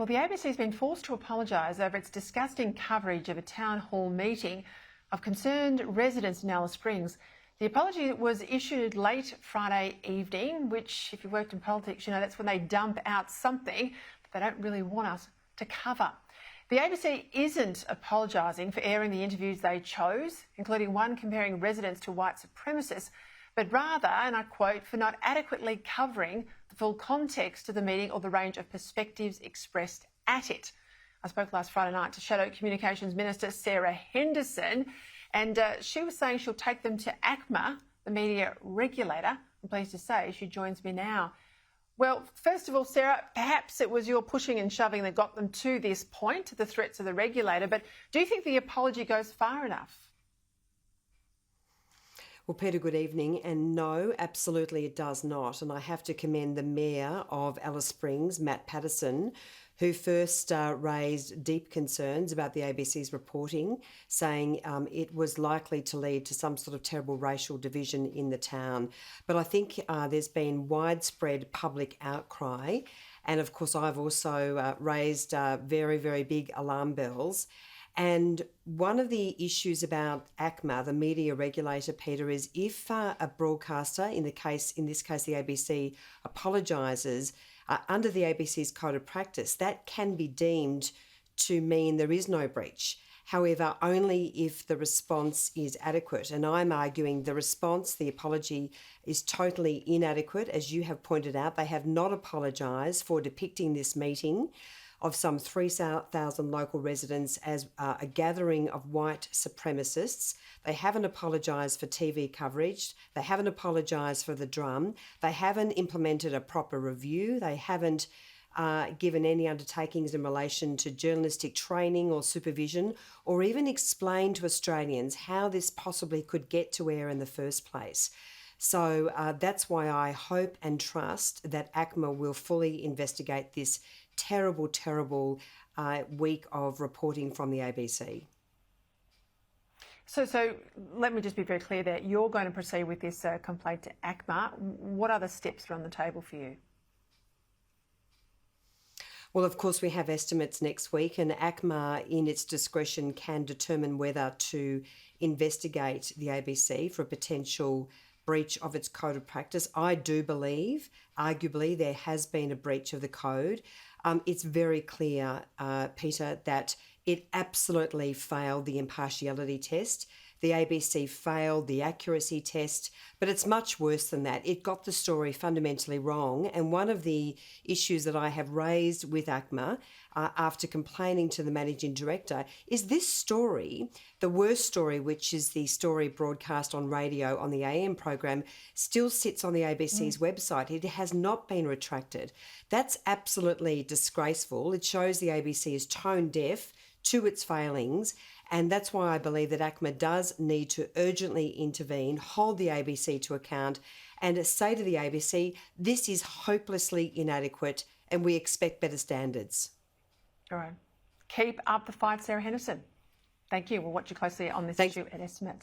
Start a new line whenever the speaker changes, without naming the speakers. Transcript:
Well, the ABC has been forced to apologise over its disgusting coverage of a town hall meeting of concerned residents in Alice Springs. The apology was issued late Friday evening, which, if you've worked in politics, you know that's when they dump out something that they don't really want us to cover. The ABC isn't apologising for airing the interviews they chose, including one comparing residents to white supremacists, but rather, and I quote, for not adequately covering the full context of the meeting or the range of perspectives expressed at it. I spoke last Friday night to Shadow Communications Minister Sarah Henderson, and she was saying she'll take them to ACMA, the media regulator. I'm pleased to say she joins me now. Well, first of all, Sarah, perhaps it was your pushing and shoving that got them to this point, the threats of the regulator, but do you think the apology goes far enough?
Well, Peter, good evening. And no, absolutely it does not. And I have to commend the Mayor of Alice Springs, Matt Patterson, who first raised deep concerns about the ABC's reporting, saying it was likely to lead to some sort of terrible racial division in the town. But I think there's been widespread public outcry. And of course, I've also raised very, very big alarm bells. And one of the issues about ACMA, the media regulator, Peter, is if a broadcaster, in this case the ABC, apologises under the ABC's code of practice, that can be deemed to mean there is no breach. However, only if the response is adequate. And I'm arguing the response, the apology, is totally inadequate. As you have pointed out, they have not apologised for depicting this meeting of some 3,000 local residents as a gathering of white supremacists. They haven't apologised for TV coverage. They haven't apologised for the drum. They haven't implemented a proper review. They haven't given any undertakings in relation to journalistic training or supervision, or even explained to Australians how this possibly could get to air in the first place. So that's why I hope and trust that ACMA will fully investigate this terrible, terrible week of reporting from the ABC.
So let me just be very clear there. You're going to proceed with this complaint to ACMA. What other steps are on the table for you?
Well, of course, we have estimates next week, and ACMA, in its discretion, can determine whether to investigate the ABC for a potential breach of its code of practice. I do believe, arguably, there has been a breach of the code. It's very clear, Peter, that it absolutely failed the impartiality test. The ABC failed the accuracy test, but it's much worse than that. It got the story fundamentally wrong. And one of the issues that I have raised with ACMA after complaining to the managing director is this story, the worst story, which is the story broadcast on radio on the AM program, still sits on the ABC's website. It has not been retracted. That's absolutely disgraceful. It shows the ABC is tone deaf to its failings. And that's why I believe that ACMA does need to urgently intervene, hold the ABC to account, and say to the ABC, this is hopelessly inadequate and we expect better standards.
All right. Keep up the fight, Sarah Henderson. Thank you. We'll watch you closely on this issue at Estimates.